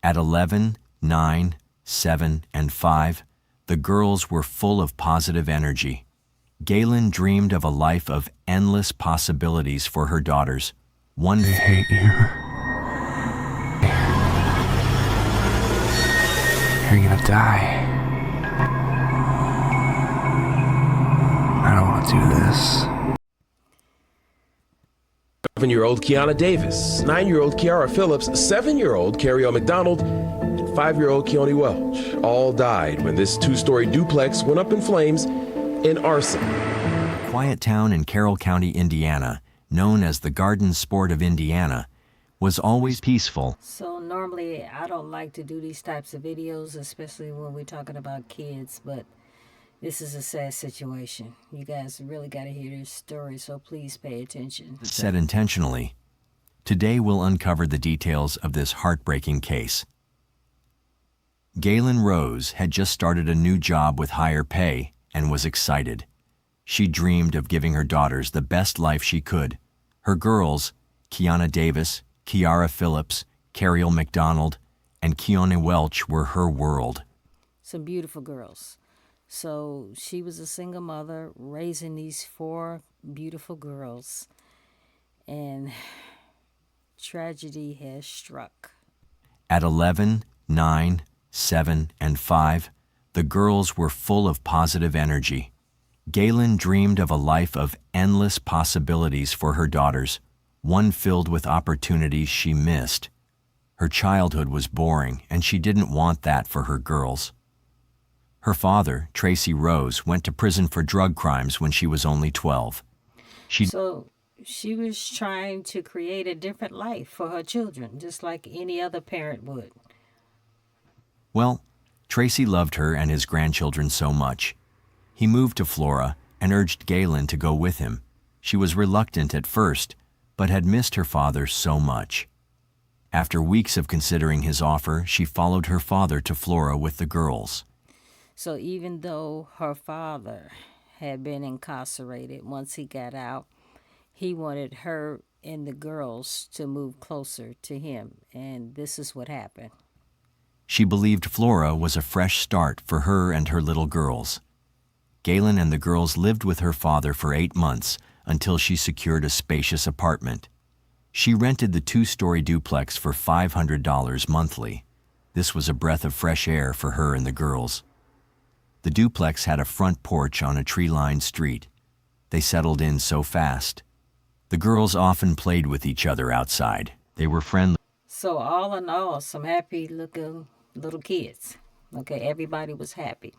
At 11, 9, 7, and 5, the girls were full of positive energy. Galen dreamed of a life of endless possibilities for her daughters. I hate you. You're gonna die. I don't want to do this. 7-year-old Kiana Davis, 9-year-old Kiara Phillips, 7-year-old Carrie McDonald, and 5-year-old Keone Welch all died when this 2-story duplex went up in flames in arson. A quiet town in Carroll County, Indiana, known as the Garden Sport of Indiana, was always peaceful. So normally I don't like to do these types of videos, especially when we're talking about kids, but this is a sad situation. You guys really got to hear this story, so please pay attention. Said intentionally. Today we'll uncover the details of this heartbreaking case. Galen Rose had just started a new job with higher pay and was excited. She dreamed of giving her daughters the best life she could. Her girls, Kiana Davis, Kiara Phillips, Carrie McDonald, and Keone Welch, were her world. Some beautiful girls. So she was a single mother raising these 4 beautiful girls, and tragedy has struck. At 11, 9, 7, and 5, the girls were full of positive energy. Galen dreamed of a life of endless possibilities for her daughters, one filled with opportunities she missed. Her childhood was boring, and she didn't want that for her girls. Her father, Tracy Rose, went to prison for drug crimes when she was only 12. So she was trying to create a different life for her children, just like any other parent would. Well, Tracy loved her and his grandchildren so much. He moved to Flora and urged Galen to go with him. She was reluctant at first, but had missed her father so much. After weeks of considering his offer, she followed her father to Flora with the girls. So even though her father had been incarcerated, once he got out, he wanted her and the girls to move closer to him, and this is what happened. She believed Flora was a fresh start for her and her little girls. Galen and the girls lived with her father for 8 months until she secured a spacious apartment. She rented the 2-story duplex for $500 monthly. This was a breath of fresh air for her and the girls. The duplex had a front porch on a tree-lined street. They settled in so fast. The girls often played with each other outside. They were friendly. So all in all, some happy-looking little kids. Okay, everybody was happy.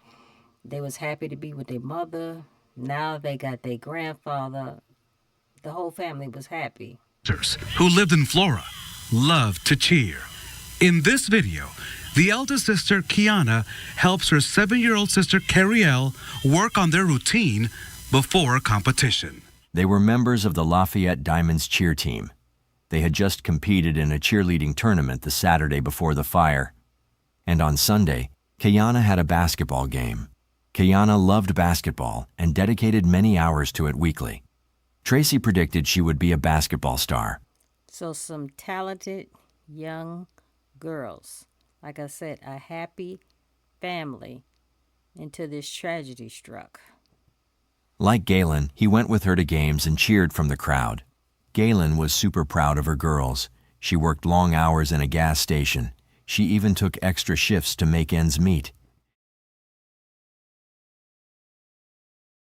They was happy to be with their mother. Now they got their grandfather. The whole family was happy. Who lived in Flora loved to cheer. In this video, the eldest sister, Kiana, helps her 7-year-old sister, Carrie work on their routine before a competition. They were members of the Lafayette Diamonds cheer team. They had just competed in a cheerleading tournament the Saturday before the fire. And on Sunday, Kiana had a basketball game. Kiana loved basketball and dedicated many hours to it weekly. Tracy predicted she would be a basketball star. So some talented young girls. Like I said, a happy family until this tragedy struck. Like Galen, he went with her to games and cheered from the crowd. Galen was super proud of her girls. She worked long hours in a gas station. She even took extra shifts to make ends meet.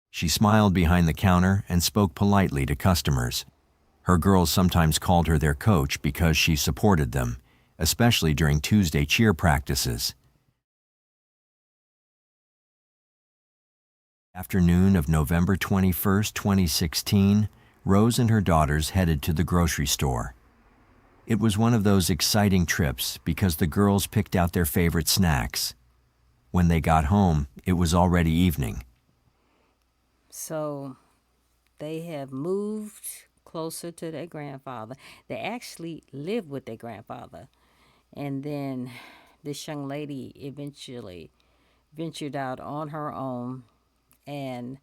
She smiled behind the counter and spoke politely to customers. Her girls sometimes called her their coach because she supported them, especially during Tuesday cheer practices. Afternoon of November 21, 2016, Rose and her daughters headed to the grocery store. It was one of those exciting trips because the girls picked out their favorite snacks. When they got home, it was already evening. So they have moved closer to their grandfather. They actually live with their grandfather. And then this young lady eventually ventured out on her own and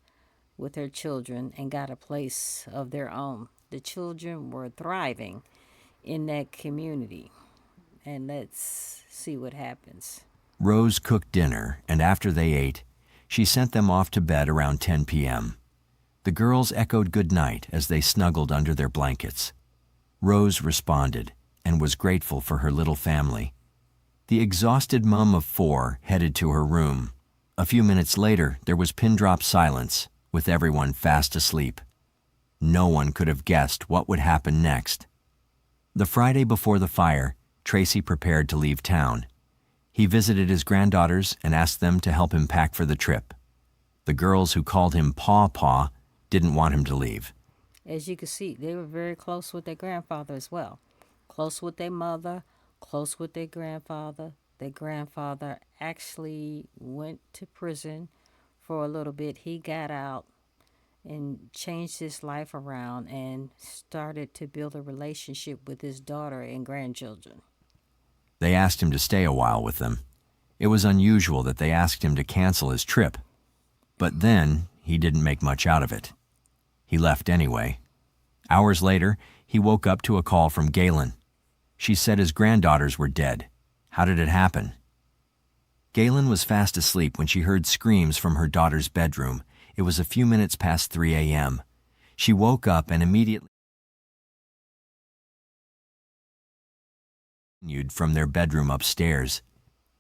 with her children and got a place of their own. The children were thriving in that community. And let's see what happens. Rose cooked dinner, and after they ate, she sent them off to bed around 10 p.m. The girls echoed good night as they snuggled under their blankets. Rose responded and was grateful for her little family. The exhausted mom of 4 headed to her room. A few minutes later, there was pin-drop silence, with everyone fast asleep. No one could have guessed what would happen next. The Friday before the fire, Tracy prepared to leave town. He visited his granddaughters and asked them to help him pack for the trip. The girls who called him Paw Paw didn't want him to leave. As you can see, they were very close with their grandfather as well. Close with their mother, close with their grandfather. Their grandfather actually went to prison for a little bit. He got out and changed his life around and started to build a relationship with his daughter and grandchildren. They asked him to stay a while with them. It was unusual that they asked him to cancel his trip. But then, he didn't make much out of it. He left anyway. Hours later, he woke up to a call from Galen. She said his granddaughters were dead. How did it happen? Galen was fast asleep when she heard screams from her daughter's bedroom. It was a few minutes past 3 a.m. She woke up and immediately continued from their bedroom upstairs.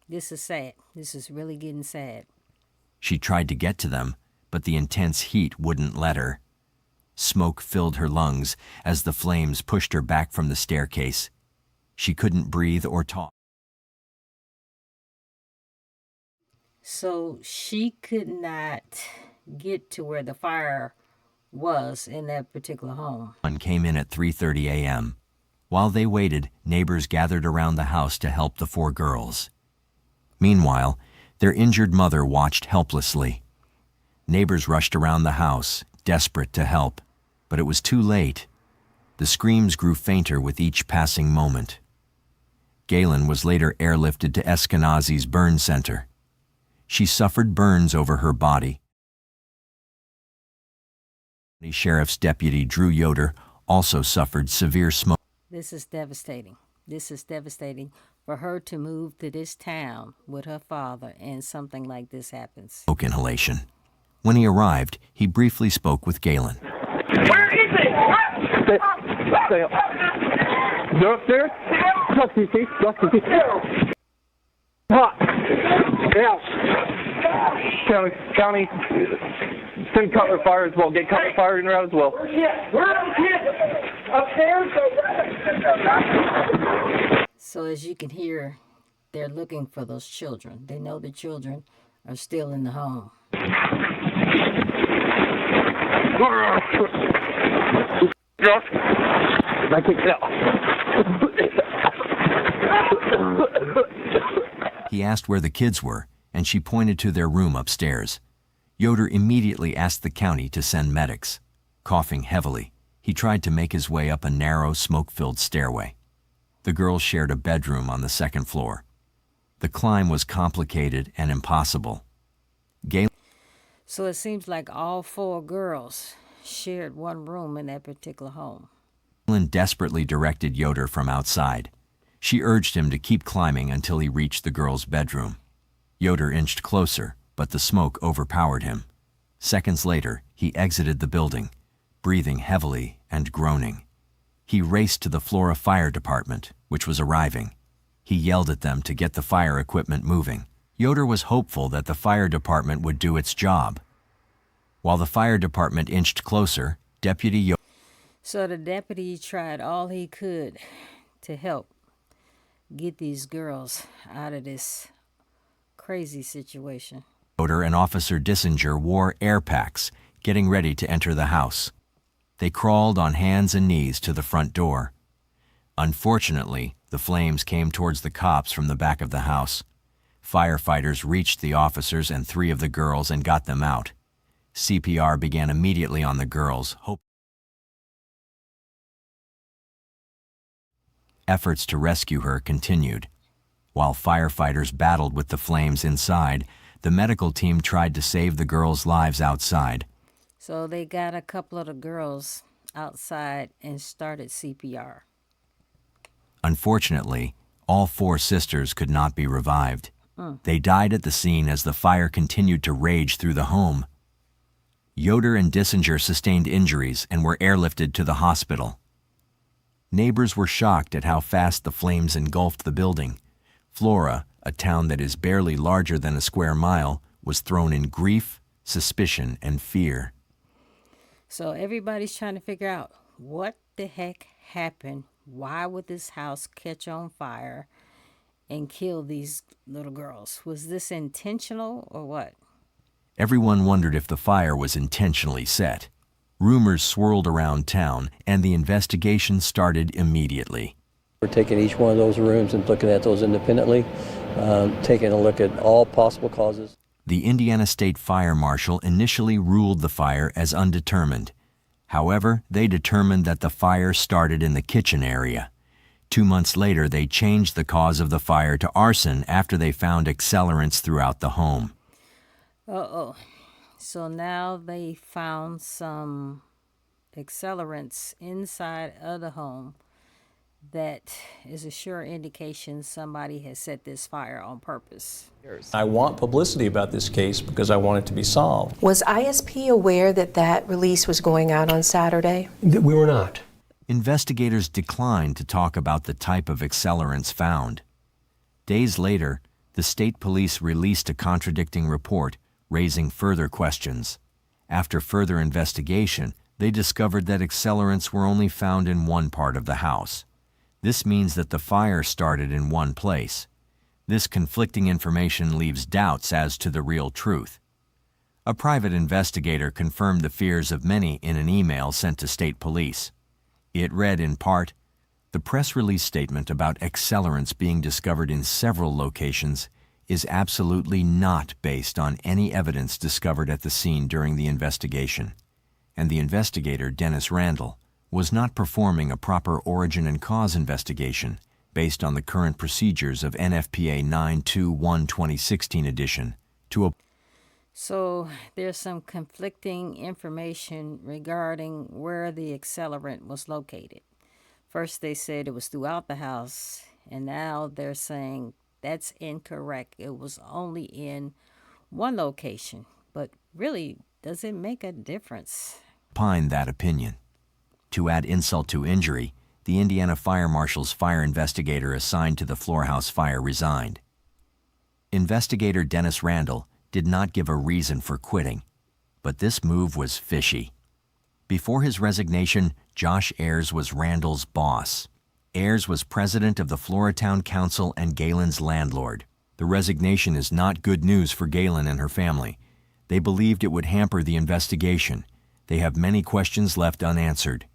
This is sad. This is really getting sad. She tried to get to them, but the intense heat wouldn't let her. Smoke filled her lungs as the flames pushed her back from the staircase. She couldn't breathe or talk. So she could not get to where the fire was in that particular home. One came in at 3:30 a.m. While they waited, neighbors gathered around the house to help the 4 girls. Meanwhile, their injured mother watched helplessly. Neighbors rushed around the house, desperate to help, but it was too late. The screams grew fainter with each passing moment. Galen was later airlifted to Eskenazi's burn center. She suffered burns over her body. The sheriff's deputy, Drew Yoder, also suffered severe smoke. This is devastating. This is devastating for her to move to this town with her father and something like this happens. Smoke inhalation. When he arrived, he briefly spoke with Galen. Where is it? Stay up. They're upstairs? Look, CC. Look, CC. Hot. Yes. County. Send Cutler Fire as well. Get Cutler Fire in route as well. Where are the kids? Upstairs? So as you can hear, they're looking for those children. They know the children are still in the home. I can tell. He asked where the kids were, and she pointed to their room upstairs. Yoder immediately asked the county to send medics. Coughing heavily, he tried to make his way up a narrow, smoke-filled stairway. The girls shared a bedroom on the second floor. The climb was complicated and impossible. So it seems like all 4 girls shared one room in that particular home. Galen desperately directed Yoder from outside. She urged him to keep climbing until he reached the girls' bedroom. Yoder inched closer, but the smoke overpowered him. Seconds later, he exited the building, breathing heavily and groaning. He raced to the Flora Fire Department, which was arriving. He yelled at them to get the fire equipment moving. Yoder was hopeful that the fire department would do its job. While the fire department inched closer, Deputy Yoder... So the deputy tried all he could to help get these girls out of this crazy situation. Yoder and Officer Dissinger wore air packs, getting ready to enter the house. They crawled on hands and knees to the front door. Unfortunately, the flames came towards the cops from the back of the house. Firefighters reached the officers and 3 of the girls and got them out. CPR began immediately on the girls. Efforts to rescue her continued. While firefighters battled with the flames inside, the medical team tried to save the girls' lives outside. So they got a couple of the girls outside and started CPR. Unfortunately, All 4 sisters could not be revived. They died at the scene as the fire continued to rage through the home. Yoder and Dissinger sustained injuries and were airlifted to the hospital. Neighbors were shocked at how fast the flames engulfed the building. Flora, a town that is barely larger than a square mile, was thrown in grief, suspicion, and fear. So everybody's trying to figure out what the heck happened. Why would this house catch on fire and kill these little girls? Was this intentional or what? Everyone wondered if the fire was intentionally set. Rumors swirled around town, and the investigation started immediately. We're taking each one of those rooms and looking at those independently, taking a look at all possible causes. The Indiana State Fire Marshal initially ruled the fire as undetermined. However, they determined that the fire started in the kitchen area. 2 months later, they changed the cause of the fire to arson after they found accelerants throughout the home. So now they found some accelerants inside of the home. That is a sure indication somebody has set this fire on purpose. I want publicity about this case because I want it to be solved. Was ISP aware that that release was going out on Saturday? We were not. Investigators declined to talk about the type of accelerants found. Days later, the state police released a contradicting report, raising further questions. After further investigation, they discovered that accelerants were only found in one part of the house. This means that the fire started in one place. This conflicting information leaves doubts as to the real truth. A private investigator confirmed the fears of many in an email sent to state police. It read in part, "The press release statement about accelerants being discovered in several locations is absolutely not based on any evidence discovered at the scene during the investigation, and the investigator, Dennis Randall, was not performing a proper origin and cause investigation based on the current procedures of NFPA 921-2016 edition to So there's some conflicting information regarding where the accelerant was located. First they said it was throughout the house, and now they're saying that's incorrect. It was only in one location. But really, does it make a difference? opine that opinion. To add insult to injury, the Indiana Fire Marshal's fire investigator assigned to the Flora House fire resigned. Investigator Dennis Randall did not give a reason for quitting, but this move was fishy. Before his resignation, Josh Ayers was Randall's boss. Ayers was president of the Flora Town Council and Galen's landlord. The resignation is not good news for Galen and her family. They believed it would hamper the investigation. They have many questions left unanswered.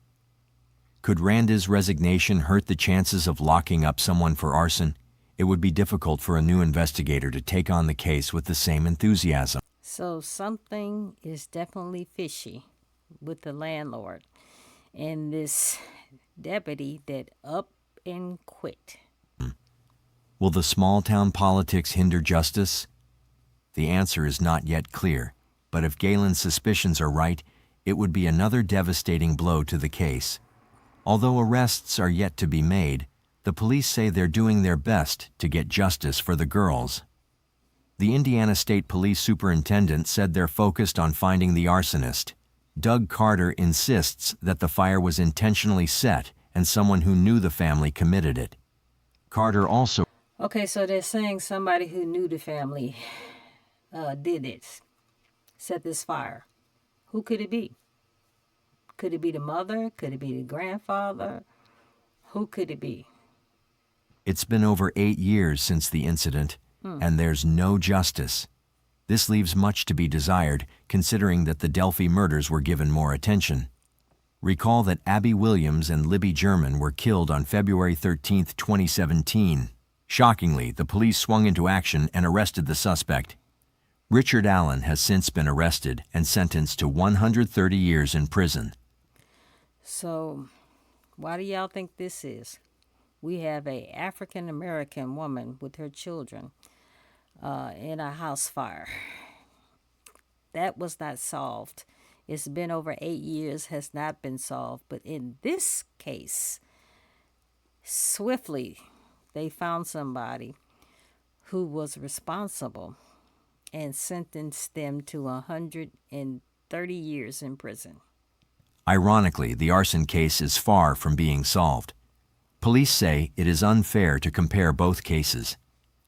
Could Randa's resignation hurt the chances of locking up someone for arson? It would be difficult for a new investigator to take on the case with the same enthusiasm. So something is definitely fishy with the landlord and this deputy that up and quit. Will the small-town politics hinder justice? The answer is not yet clear, but if Galen's suspicions are right, it would be another devastating blow to the case. Although arrests are yet to be made, the police say they're doing their best to get justice for the girls. The Indiana State Police Superintendent said they're focused on finding the arsonist. Doug Carter insists that the fire was intentionally set and someone who knew the family committed it. Carter also... Okay, so they're saying somebody who knew the family did it, set this fire. Who could it be? Could it be the mother? Could it be the grandfather? Who could it be? It's been over 8 years since the incident, and there's no justice. This leaves much to be desired, considering that the Delphi murders were given more attention. Recall that Abby Williams and Libby German were killed on February 13, 2017. Shockingly, the police swung into action and arrested the suspect. Richard Allen has since been arrested and sentenced to 130 years in prison. So, why do y'all think this is? We have a African-American woman with her children in a house fire. That was not solved. It's been over 8 years, has not been solved. But in this case, swiftly, they found somebody who was responsible and sentenced them to 130 years in prison. Ironically, the arson case is far from being solved. Police say it is unfair to compare both cases.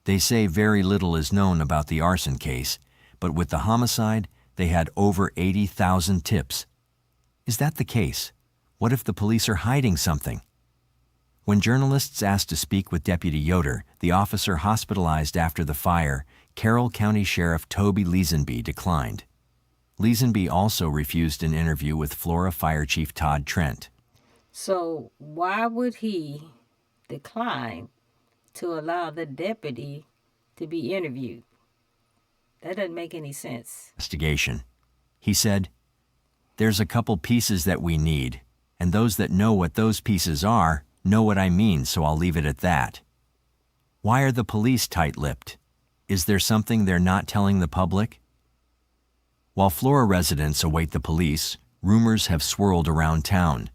They say very little is known about the arson case, but with the homicide, they had over 80,000 tips. Is that the case? What if the police are hiding something? When journalists asked to speak with Deputy Yoder, the officer hospitalized after the fire, Carroll County Sheriff Toby Leesenby declined. Leesenby also refused an interview with Flora Fire Chief Todd Trent. So why would he decline to allow the deputy to be interviewed? That doesn't make any sense. Investigation. He said, "There's a couple pieces that we need, and those that know what those pieces are know what I mean, so I'll leave it at that." Why are the police tight-lipped? Is there something they're not telling the public? While Flora residents await the police, rumors have swirled around town.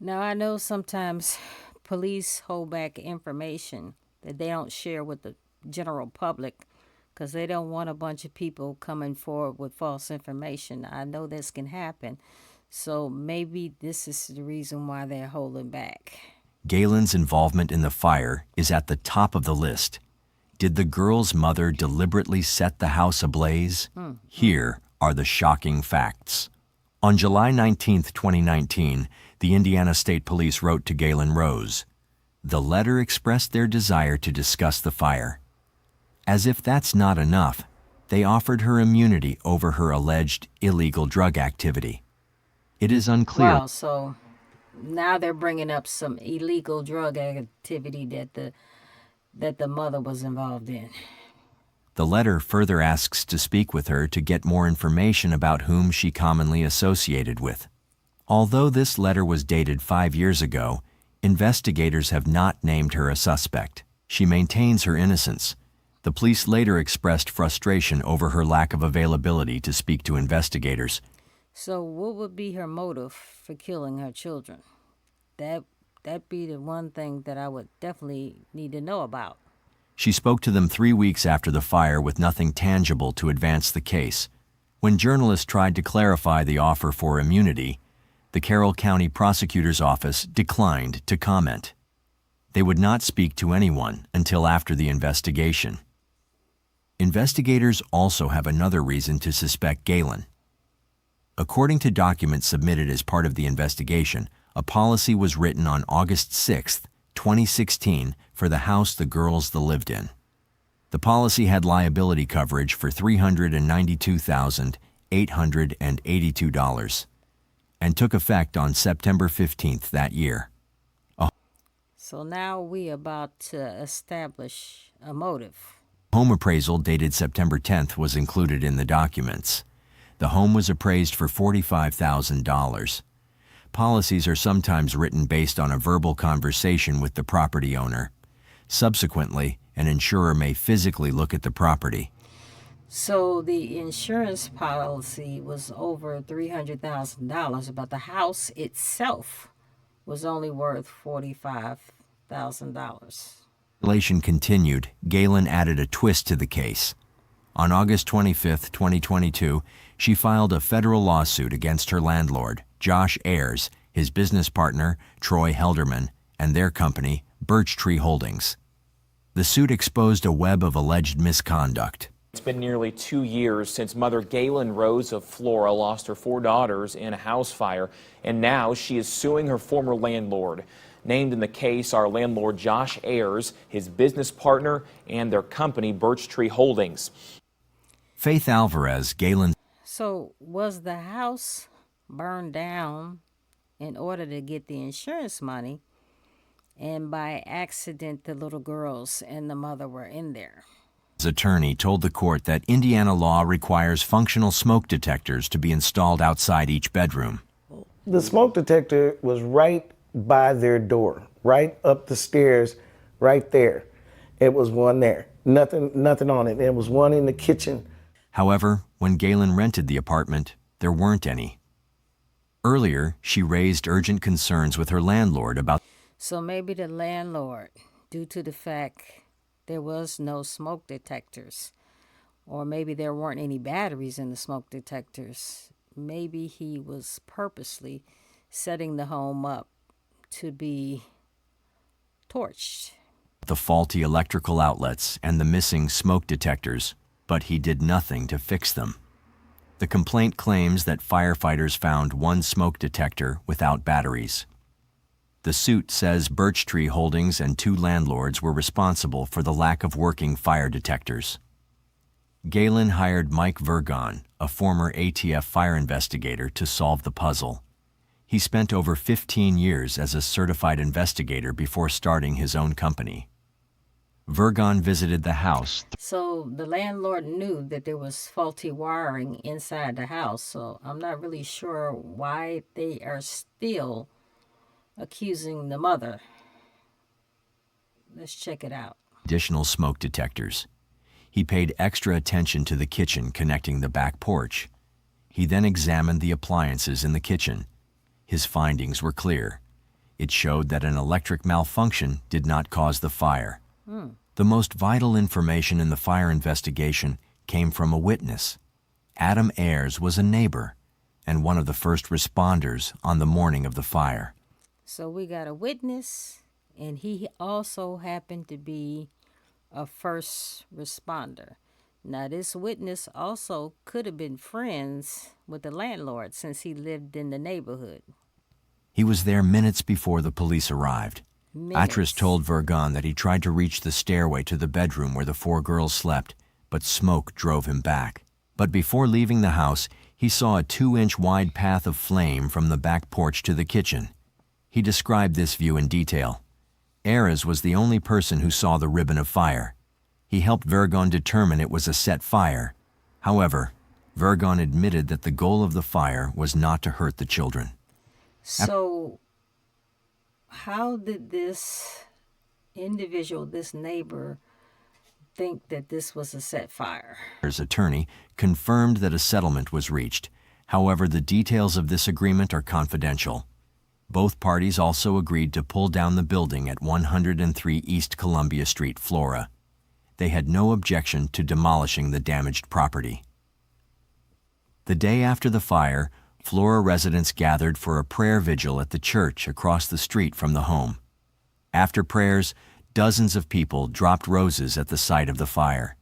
Now, I know sometimes police hold back information that they don't share with the general public because they don't want a bunch of people coming forward with false information. I know this can happen, so maybe this is the reason why they're holding back. Galen's involvement in the fire is at the top of the list. Did the girl's mother deliberately set the house ablaze? Here are the shocking facts. On July 19, 2019, the Indiana State Police wrote to Galen Rose. The letter expressed their desire to discuss the fire. As if that's not enough, they offered her immunity over her alleged illegal drug activity. It is unclear. Wow, so now they're bringing up some illegal drug activity that the mother was involved in. The letter further asks to speak with her to get more information about whom she commonly associated with. Although this letter was dated 5 years ago, investigators have not named her a suspect. She maintains her innocence. The police later expressed frustration over her lack of availability to speak to investigators. So what would be her motive for killing her children? That'd be the one thing that I would definitely need to know about. She spoke to them 3 weeks after the fire with nothing tangible to advance the case. When journalists tried to clarify the offer for immunity, the Carroll County Prosecutor's Office declined to comment. They would not speak to anyone until after the investigation. Investigators also have another reason to suspect Galen. According to documents submitted as part of the investigation, a policy was written on August 6, 2016, for the house the girls lived in. The policy had liability coverage for $392,882 and took effect on September 15th that year. So now we about to establish a motive. A home appraisal dated September 10th was included in the documents. The home was appraised for $45,000. Policies are sometimes written based on a verbal conversation with the property owner. Subsequently, an insurer may physically look at the property. So the insurance policy was over $300,000, but the house itself was only worth $45,000. Relation continued. Galen added a twist to the case. On August 25, 2022, she filed a federal lawsuit against her landlord, Josh Ayers, his business partner, Troy Helderman, and their company, Birch Tree Holdings. The suit exposed a web of alleged misconduct. It's been nearly 2 years since mother Galen Rose of Flora lost her 4 daughters in a house fire, and now she is suing her former landlord. Named in the case are landlord Josh Ayers, his business partner, and their company, Birch Tree Holdings. Faith Alvarez, Galen. So was the house burned down in order to get the insurance money, and by accident the little girls and the mother were in there? His attorney told the court that Indiana law requires functional smoke detectors to be installed outside each bedroom. The smoke detector was right by their door, right up the stairs, right there. It was one there, nothing on it. There was one in the kitchen. However, when Galen rented the apartment, there weren't any. Earlier, she raised urgent concerns with her landlord about. So maybe the landlord due to the fact there was no smoke detectors, or maybe there weren't any batteries in the smoke detectors. Maybe he was purposely setting the home up to be torched. The faulty electrical outlets and the missing smoke detectors, but he did nothing to fix them. The complaint claims that firefighters found one smoke detector without batteries. The suit says Birch Tree Holdings and 2 landlords were responsible for the lack of working fire detectors. Galen hired Mike Vergon, a former ATF fire investigator, to solve the puzzle. He spent over 15 years as a certified investigator before starting his own company. Vergon visited the house. So the landlord knew that there was faulty wiring inside the house, so I'm not really sure why they are still accusing the mother. Let's check it out. Additional smoke detectors. He paid extra attention to the kitchen connecting the back porch. He then examined the appliances in the kitchen. His findings were clear. It showed that an electric malfunction did not cause the fire. The most vital information in the fire investigation came from a witness. Adam Ayers was a neighbor and one of the first responders on the morning of the fire. So we got a witness, and he also happened to be a first responder. Now, this witness also could have been friends with the landlord since he lived in the neighborhood. He was there minutes before the police arrived. Atras told Vergon that he tried to reach the stairway to the bedroom where the 4 girls slept, but smoke drove him back. But before leaving the house, he saw a 2-inch wide path of flame from the back porch to the kitchen. He described this view in detail. Ayres was the only person who saw the ribbon of fire. He helped Vergon determine it was a set fire. However, Vergon admitted that the goal of the fire was not to hurt the children. So, how did this individual, this neighbor, think that this was a set fire? His attorney confirmed that a settlement was reached. However, the details of this agreement are confidential. Both parties also agreed to pull down the building at 103 East Columbia Street, Flora. They had no objection to demolishing the damaged property. The day after the fire, Flora residents gathered for a prayer vigil at the church across the street from the home. After prayers, dozens of people dropped roses at the site of the fire.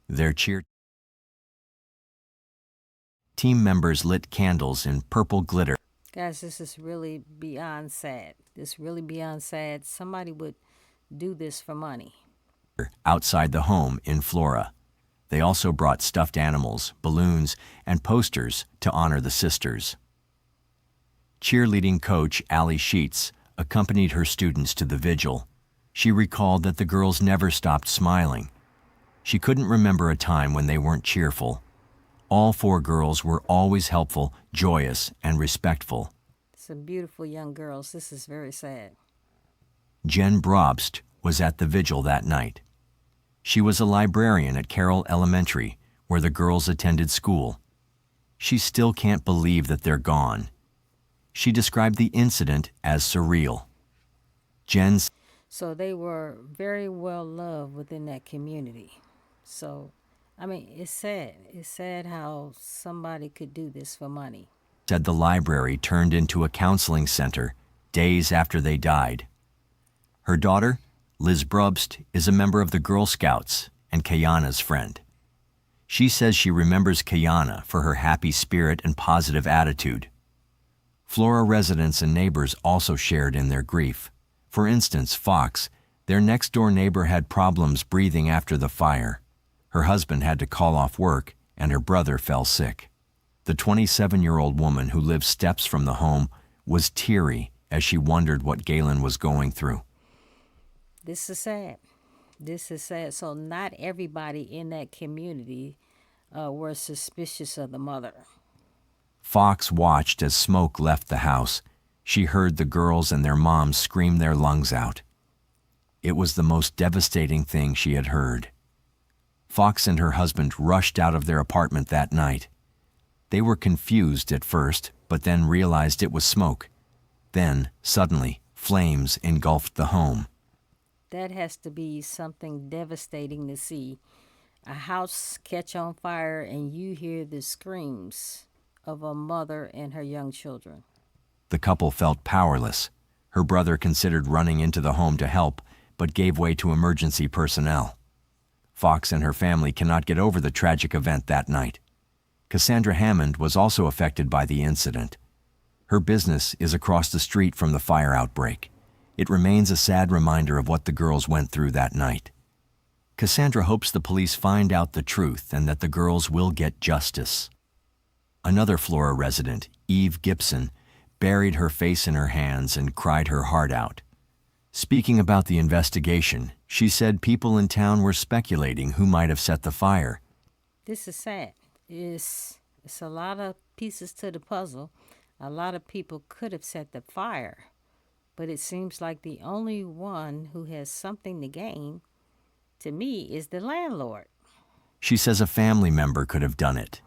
Their cheer team members lit candles in purple glitter. Guys, this is really beyond sad. This really beyond sad. Somebody would do this for money. Outside the home in Flora. They also brought stuffed animals, balloons, and posters to honor the sisters. Cheerleading coach Allie Sheets accompanied her students to the vigil. She recalled that the girls never stopped smiling. She couldn't remember a time when they weren't cheerful. All 4 girls were always helpful, joyous, and respectful. Some beautiful young girls. This is very sad. Jen Brobst was at the vigil that night. She was a librarian at Carroll Elementary, where the girls attended school. She still can't believe that they're gone. She described the incident as surreal. Jen's So they were very well loved within that community. So, I mean, it's sad. It's sad how somebody could do this for money. Said the library turned into a counseling center days after they died. Her daughter, Liz Brubst, is a member of the Girl Scouts and Kayana's friend. She says she remembers Kayana for her happy spirit and positive attitude. Flora residents and neighbors also shared in their grief. For instance, Fox, their next-door neighbor, had problems breathing after the fire. Her husband had to call off work, and her brother fell sick. The 27-year-old woman who lived steps from the home was teary as she wondered what Galen was going through. This is sad. This is sad. So not everybody in that community were suspicious of the mother. Fox watched as smoke left the house. She heard the girls and their moms scream their lungs out. It was the most devastating thing she had heard. Fox and her husband rushed out of their apartment that night. They were confused at first, but then realized it was smoke. Then, suddenly, flames engulfed the home. That has to be something devastating to see. A house catch on fire and you hear the screams of a mother and her young children. The couple felt powerless. Her brother considered running into the home to help, but gave way to emergency personnel. Fox and her family cannot get over the tragic event that night. Cassandra Hammond was also affected by the incident. Her business is across the street from the fire outbreak. It remains a sad reminder of what the girls went through that night. Cassandra hopes the police find out the truth and that the girls will get justice. Another Flora resident, Eve Gibson, buried her face in her hands and cried her heart out. Speaking about the investigation, she said people in town were speculating who might have set the fire. This is sad. It's a lot of pieces to the puzzle. A lot of people could have set the fire, but it seems like the only one who has something to gain, to me, is the landlord. She says a family member could have done it.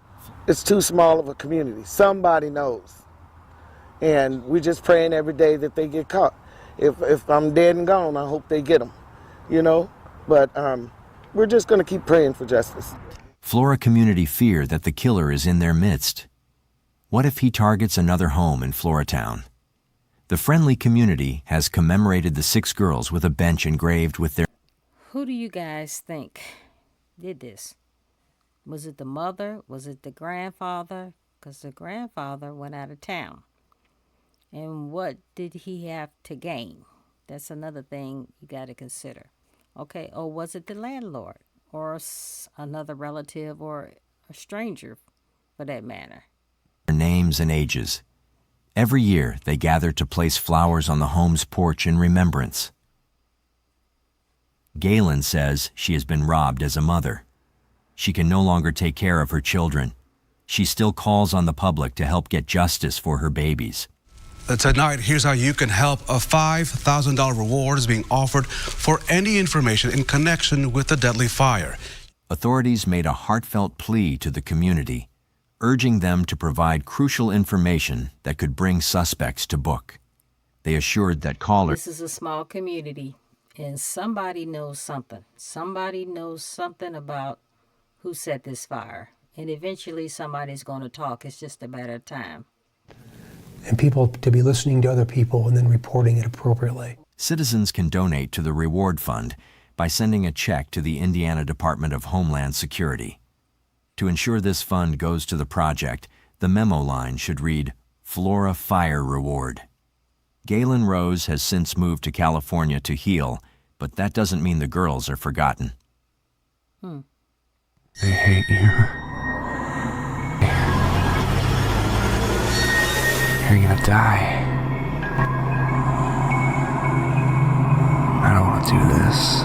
It's too small of a community. Somebody knows. And we're just praying every day that they get caught. If I'm dead and gone, I hope they get them, you know? But we're just going to keep praying for justice. Flora community fear that the killer is in their midst. What if he targets another home in Floratown? The friendly community has commemorated the 6 girls with a bench engraved with their... Who do you guys think did this? Was it the mother? Was it the grandfather? Because the grandfather went out of town. And what did he have to gain? That's another thing you got to consider. Okay, or was it the landlord? Or another relative or a stranger, for that matter? Their names and ages. Every year, they gather to place flowers on the home's porch in remembrance. Galen says she has been robbed as a mother. She can no longer take care of her children. She still calls on the public to help get justice for her babies. Tonight, here's how you can help. A $5,000 reward is being offered for any information in connection with the deadly fire. Authorities made a heartfelt plea to the community, urging them to provide crucial information that could bring suspects to book. They assured that callers... This is a small community, and somebody knows something. Somebody knows something about who set this fire. And eventually somebody's going to talk. It's just a matter of time. And people to be listening to other people and then reporting it appropriately. Citizens can donate to the reward fund by sending a check to the Indiana Department of Homeland Security. To ensure this fund goes to the project, the memo line should read, Flora Fire Reward. Galen Rose has since moved to California to heal, but that doesn't mean the girls are forgotten. They hate you. You're gonna die. I don't want to do this.